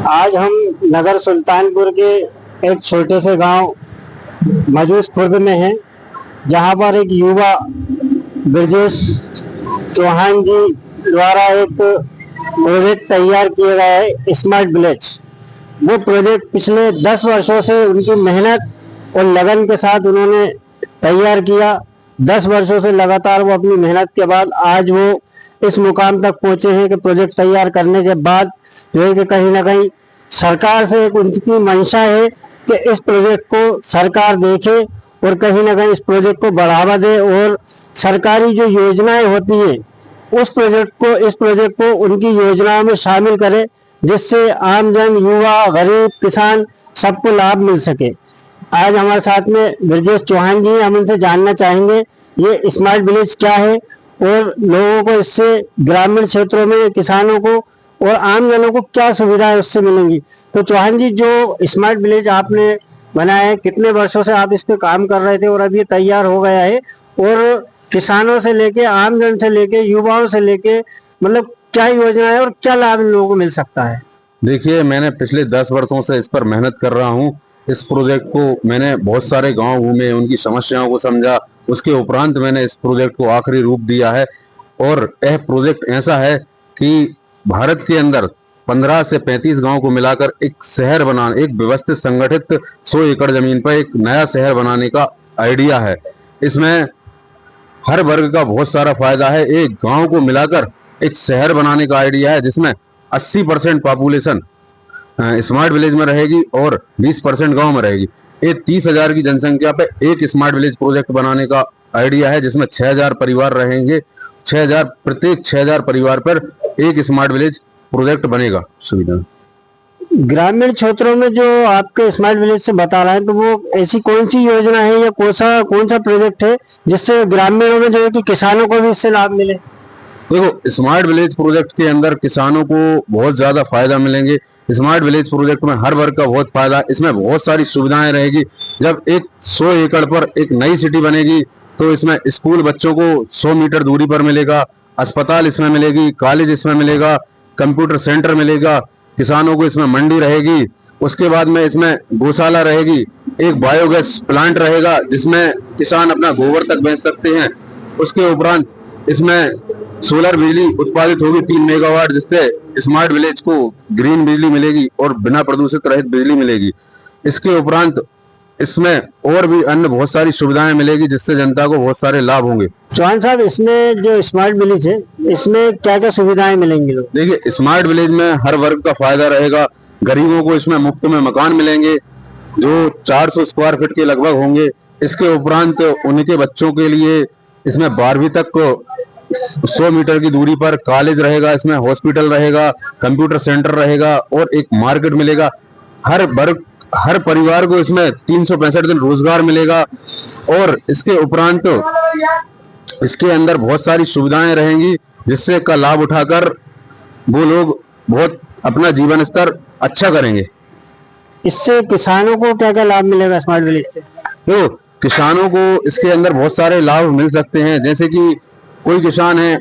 आज हम नगर सुल्तानपुर के एक छोटे से गांव मजूस खुर्द में हैं, जहां पर एक युवा ब्रजेश चौहान जी द्वारा एक प्रोजेक्ट तैयार किया गया है, स्मार्ट विलेज। वो प्रोजेक्ट पिछले 10 वर्षों से उनकी मेहनत और लगन के साथ उन्होंने तैयार किया। 10 वर्षों से लगातार वो अपनी मेहनत के बाद आज वो इस मुकाम तक पहुंचे हैं कि प्रोजेक्ट तैयार करने के बाद जो है कि कहीं ना कहीं सरकार से एक उनकी मंशा है कि इस प्रोजेक्ट को सरकार देखे और कहीं ना कहीं इस प्रोजेक्ट को बढ़ावा दे और सरकारी जो योजनाएं होती है इस प्रोजेक्ट को उनकी योजनाओं में शामिल करे, जिससे आमजन, युवा, गरीब, किसान सबको लाभ मिल सके। आज हमारे साथ में ब्रजेश चौहान जी हैं। हम उनसे जानना चाहेंगे ये स्मार्ट विलेज क्या है और लोगों को इससे, ग्रामीण क्षेत्रों में किसानों को और आम जनों को क्या सुविधाएं उससे मिलेंगी। तो चौहान जी, जो स्मार्ट विलेज आपने बनाया है, कितने वर्षों से आप इस पे काम कर रहे थे और अब ये तैयार हो गया है, और किसानों से लेके, आम जन से लेके, युवाओं से लेके, मतलब क्या योजना है और क्या लाभ इन लोगों को मिल सकता है? देखिए, मैंने पिछले 10 वर्षों से इस पर मेहनत कर रहा हूँ। इस प्रोजेक्ट को मैंने बहुत सारे गांव घूमे, उनकी समस्याओं को समझा, उसके उपरांत मैंने इस प्रोजेक्ट को आखिरी रूप दिया है। और यह प्रोजेक्ट ऐसा है कि भारत के अंदर 15 से 35 गांव को मिलाकर एक शहर बनाने, एक व्यवस्थित संगठित 100 एकड़ जमीन पर एक नया शहर बनाने का आइडिया है। इसमें हर वर्ग का बहुत सारा फायदा है। एक गांव को मिलाकर एक शहर बनाने का आइडिया है, जिसमें 80% पॉपुलेशन स्मार्ट विलेज में रहेगी और 20% गांव में रहेगी। ये 30,000 की जनसंख्या पे एक स्मार्ट विलेज प्रोजेक्ट बनाने का आइडिया है, जिसमें 6,000 परिवार रहेंगे। 6,000, प्रत्येक 6,000 परिवार पर एक स्मार्ट विलेज प्रोजेक्ट बनेगा। सुविधा ग्रामीण क्षेत्रों में जो आपके स्मार्ट विलेज से बता रहे हैं, तो वो ऐसी कौन सी योजना है या कौन सा प्रोजेक्ट है जिससे ग्रामीणों में जो है कि किसानों को भी इससे लाभ मिले? देखो, स्मार्ट विलेज प्रोजेक्ट के अंदर किसानों को बहुत ज्यादा फायदा मिलेंगे। स्मार्ट विलेज प्रोजेक्ट में हर वर्ग का बहुत फायदा, इसमें बहुत सारी सुविधाएं रहेगी। जब एक 100 एकड़ पर एक नई सिटी बनेगी तो इसमें स्कूल बच्चों को 100 मीटर दूरी पर मिलेगा, अस्पताल इसमें मिलेगी, कॉलेज इसमें मिलेगा, कंप्यूटर सेंटर मिलेगा, किसानों को इसमें मंडी रहेगी। उसके बाद में इसमें गौशाला रहेगी, एक बायोगैस प्लांट रहेगा जिसमें किसान अपना गोबर तक बेच सकते हैं। उसके उपरांत इसमें सोलर बिजली उत्पादित होगी 3 मेगावाट, जिससे स्मार्ट विलेज को ग्रीन बिजली मिलेगी और बिना प्रदूषित रहित बिजली मिलेगी। इसके उपरांत इसमें और भी अन्य बहुत सारी सुविधाएं मिलेगी, जिससे जनता को बहुत सारे लाभ होंगे। चौहान साहब, इसमें जो स्मार्ट विलेज है, इसमें क्या क्या सुविधाएं मिलेंगी लोग? देखिए, स्मार्ट विलेज में हर वर्ग का फायदा रहेगा। गरीबों को इसमें मुफ्त में मकान मिलेंगे जो 400 स्क्वायर फीट के लगभग होंगे। इसके उपरांत उनके बच्चों के लिए इसमें 12वीं तक को 100 मीटर की दूरी पर कॉलेज रहेगा, इसमें हॉस्पिटल रहेगा, कंप्यूटर सेंटर रहेगा और एक मार्केट मिलेगा। हर परिवार को इसमें 365 दिन रोजगार मिलेगा। और इसके उपरांत इसके अंदर बहुत सारी सुविधाएं रहेंगी, जिससे का लाभ उठाकर वो लोग बहुत अपना जीवन स्तर अच्छा करेंगे। इससे किसानों को क्या क्या लाभ मिलेगा स्मार्ट विलेज से? तो किसानों को इसके अंदर बहुत सारे लाभ मिल सकते हैं, जैसे कि कोई किसान है,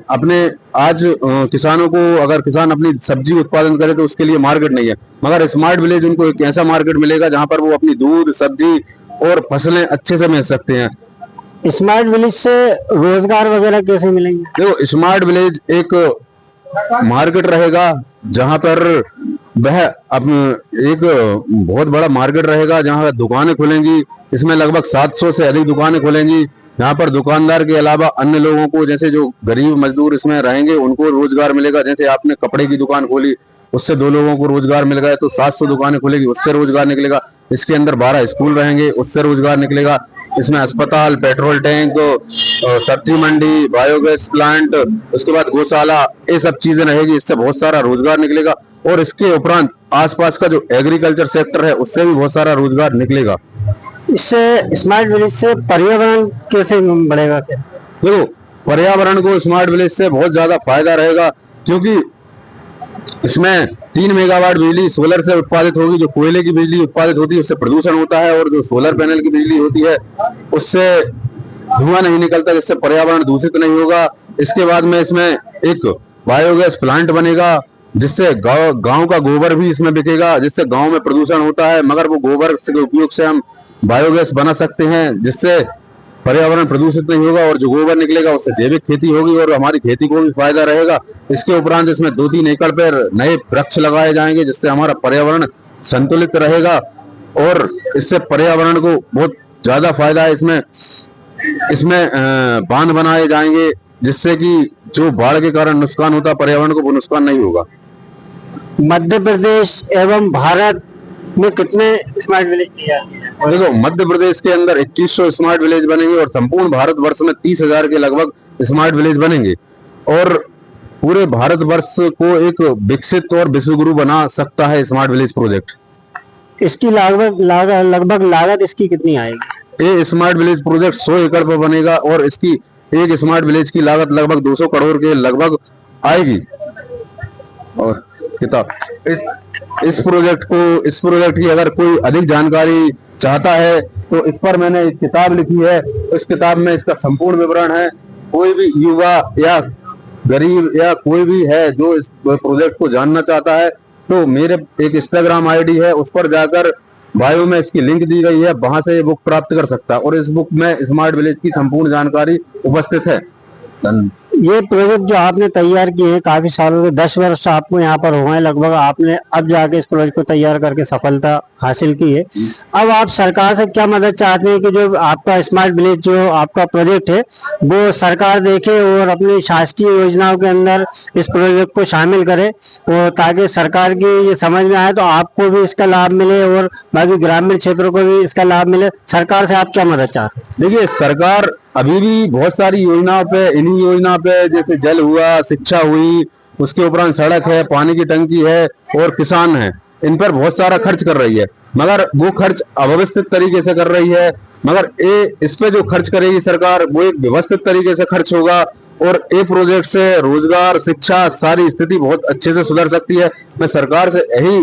किसानों को, अगर किसान अपनी सब्जी उत्पादन करे तो उसके लिए मार्केट नहीं है, मगर स्मार्ट विलेज उनको एक ऐसा मार्केट मिलेगा जहां पर वो अपनी दूध, सब्जी और फसलें अच्छे से बेच सकते हैं। स्मार्ट विलेज से रोजगार वगैरह कैसे मिलेंगे? देखो, स्मार्ट विलेज एक मार्केट रहेगा जहां पर वह एक बहुत बड़ा मार्केट रहेगा जहां दुकानें खुलेंगी। इसमें लगभग 700 से अधिक दुकानें खुलेंगी, यहाँ पर दुकानदार के अलावा अन्य लोगों को, जैसे जो गरीब मजदूर इसमें रहेंगे, उनको रोजगार मिलेगा। जैसे आपने कपड़े की दुकान खोली, उससे 2 लोगों को रोजगार मिल गया, तो 700 दुकानें खुलेगी, उससे रोजगार निकलेगा। इसके अंदर 12 स्कूल रहेंगे, उससे रोजगार निकलेगा। इसमें अस्पताल, पेट्रोल टैंक, सब्जी मंडी, बायोगैस प्लांट, उसके बाद गौशाला, ये सब चीजें रहेगी, इससे बहुत सारा रोजगार निकलेगा। और इसके उपरांत आसपास का जो एग्रीकल्चर सेक्टर है, उससे भी बहुत सारा रोजगार निकलेगा। इससे स्मार्ट विलेज से पर्यावरण कैसे बढ़ेगा? देखो, पर्यावरण को स्मार्ट विलेज से बहुत ज्यादा फायदा रहेगा, क्योंकि इसमें 3 मेगावाट बिजली सोलर से उत्पादित होगी। जो कोयले की बिजली उत्पादित होती है उससे प्रदूषण होता है, और जो सोलर पैनल की बिजली होती है उससे धुआं नहीं निकलता, जिससे पर्यावरण दूषित नहीं होगा। इसके बाद में इसमें एक बायोगैस प्लांट बनेगा, जिससे गांव का गोबर भी इसमें बिकेगा, जिससे गांव में प्रदूषण होता है, मगर वो गोबर के उपयोग से हम बायोगैस बना सकते हैं, जिससे पर्यावरण प्रदूषित नहीं होगा और जो गोबर निकलेगा उससे जैविक खेती होगी और हमारी खेती को भी फायदा रहेगा। इसके उपरांत इसमें 2-3 एकड़ पर नए वृक्ष लगाए जाएंगे, जिससे हमारा पर्यावरण संतुलित रहेगा और इससे पर्यावरण को बहुत ज्यादा फायदा है। इसमें बांध बनाए जाएंगे, जिससे कि जो बाढ़ के कारण नुकसान होता है पर्यावरण को, वो नुकसान नहीं होगा। मध्य प्रदेश एवं भारत में कितने स्मार्ट विलेज तैयार किए हैं? देखो, मध्य प्रदेश के अंदर 2100 स्मार्ट विलेज बनेंगे और संपूर्ण भारतवर्ष में 30,000 के लगभग स्मार्ट विलेज बनेंगे और पूरे भारतवर्ष को एक विकसित और विश्वगुरु बना सकता है स्मार्ट विलेज प्रोजेक्ट। इसकी लगभग लागत इसकी कितनी आएगी? ये स्मार्ट विलेज प्रोजेक्ट 100 एकड़ पर बनेगा और इसकी एक स्मार्ट विलेज की लागत लगभग 200 करोड़ के लगभग आएगी। और किताब इस प्रोजेक्ट की अगर कोई अधिक जानकारी चाहता है तो इस पर मैंने एक किताब लिखी है। इस किताब में इसका संपूर्ण विवरण है। कोई भी युवा या गरीब या कोई भी है जो इस प्रोजेक्ट को जानना चाहता है तो मेरे एक इंस्टाग्राम आईडी है, उस पर जाकर बायो में इसकी लिंक दी गई है, वहां से ये बुक प्राप्त कर सकता है और इस बुक में स्मार्ट विलेज की संपूर्ण जानकारी उपस्थित है। ये प्रोजेक्ट जो आपने तैयार किए हैं काफी सालों से, 10 वर्ष आपको यहाँ पर हुए हैं लगभग, आपने अब जाके इस प्रोजेक्ट को तैयार करके सफलता हासिल की है। अब आप सरकार से क्या मदद चाहते हैं कि जो आपका स्मार्ट विलेज जो आपका प्रोजेक्ट है वो सरकार देखे और अपनी शासकीय योजनाओं के अंदर इस प्रोजेक्ट को शामिल करे और ताकि सरकार की ये समझ में आए तो आपको भी इसका लाभ मिले और बाकी ग्रामीण क्षेत्रों को भी इसका लाभ मिले। सरकार से आप क्या मदद चाहते हैं? देखिए, सरकार अभी भी बहुत सारी योजनाओं पे, इन्हीं योजना पे जैसे जल हुआ, शिक्षा हुई, उसके उपरांत सड़क है, पानी की टंकी है और किसान है, इन पर बहुत सारा खर्च कर रही है, मगर वो खर्च अव्यवस्थित तरीके से कर रही है। मगर इस पे जो खर्च करेगी सरकार वो एक व्यवस्थित तरीके से खर्च होगा और ये प्रोजेक्ट से रोजगार, शिक्षा, सारी स्थिति बहुत अच्छे से सुधर सकती है। मैं सरकार से यही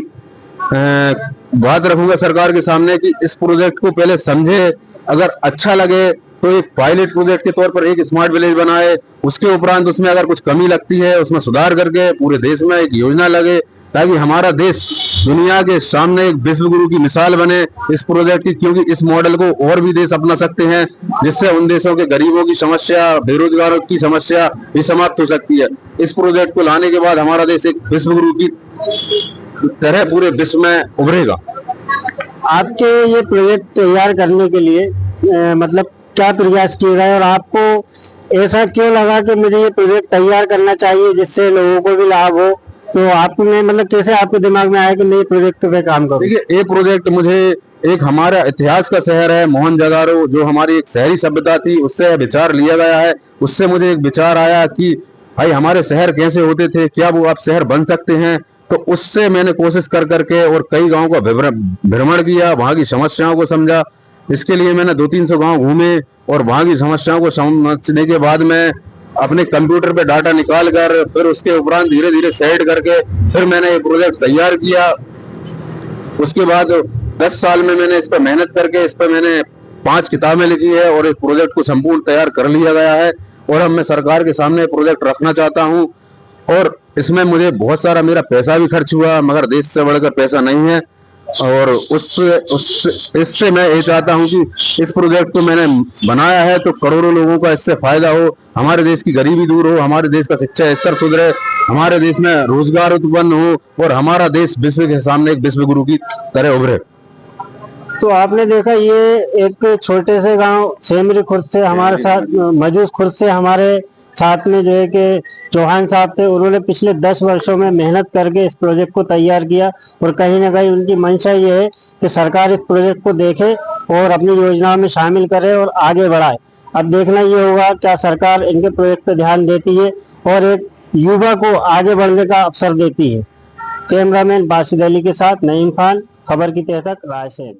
बात रखूंगा सरकार के सामने कि इस प्रोजेक्ट को पहले समझे, अगर अच्छा लगे तो एक पायलट प्रोजेक्ट के तौर पर एक स्मार्ट विलेज बनाए, उसके उपरांत उसमें अगर कुछ कमी लगती है उसमें सुधार करके पूरे देश में एक योजना लगे ताकि हमारा देश दुनिया के सामने एक विश्वगुरु की मिसाल बने इस प्रोजेक्ट की, क्योंकि इस मॉडल को और भी देश अपना सकते हैं, जिससे उन देशों के गरीबों की समस्या, बेरोजगारों की समस्या भी समाप्त हो सकती है। इस प्रोजेक्ट को लाने के बाद हमारा देश एक विश्वगुरु की तरह पूरे विश्व में उभरेगा। आपके ये प्रोजेक्ट तैयार करने के लिए मतलब क्या प्रयास किए गए और आपको ऐसा क्यों लगा कि मुझे ये प्रोजेक्ट तैयार करना चाहिए जिससे लोगों को भी लाभ हो? तो आपने मतलब कैसे आपके दिमाग में आया कि मैं ये प्रोजेक्ट पे काम करूं? देखिए, ये प्रोजेक्ट मुझे एक हमारा इतिहास का शहर है मोहनजोदाड़ो, जो हमारी एक शहरी सभ्यता थी, उससे विचार लिया गया है। उससे मुझे एक विचार आया कि भाई हमारे शहर कैसे होते थे, क्या वो आप शहर बन सकते हैं? तो उससे मैंने कोशिश कर करके और कई गाँव का भ्रमण किया, वहां की समस्याओं को समझा। इसके लिए मैंने 200-300 गांव घूमे और वहां की समस्याओं को समझने के बाद मैं अपने कंप्यूटर पे डाटा निकाल कर फिर उसके उपरांत धीरे धीरे सेट करके फिर मैंने ये प्रोजेक्ट तैयार किया। उसके बाद 10 साल में मैंने इस पर मेहनत करके इस पर मैंने 5 किताबें लिखी है और इस प्रोजेक्ट को संपूर्ण तैयार कर लिया गया है और अब मैं सरकार के सामने प्रोजेक्ट रखना चाहता हूँ। और इसमें मुझे बहुत सारा मेरा पैसा भी खर्च हुआ, मगर देश से बढ़कर पैसा नहीं है। और इससे मैं ये चाहता हूं कि इस प्रोजेक्ट को मैंने बनाया है तो करोड़ों लोगों का इससे फायदा हो, हमारे देश की गरीबी दूर हो, हमारे देश का शिक्षा स्तर सुधरे, हमारे देश में रोजगार उत्पन्न हो और हमारा देश विश्व के सामने एक विश्वगुरु की तरह उभरे। तो आपने देखा ये एक छोटे से गांव सेमरी खुर्द से हमारे साथ, मजूस खुर्द से हमारे साथ में जो है कि चौहान साहब थे, उन्होंने पिछले 10 वर्षों में मेहनत करके इस प्रोजेक्ट को तैयार किया और कहीं ना कहीं उनकी मंशा ये है कि सरकार इस प्रोजेक्ट को देखे और अपनी योजनाओं में शामिल करे और आगे बढ़ाए। अब देखना ये होगा क्या सरकार इनके प्रोजेक्ट पर ध्यान देती है और एक युवा को आगे बढ़ने का अवसर देती है। कैमरामैन बासिद अली के साथ नईम खान, खबर की तह तक, रायसेन।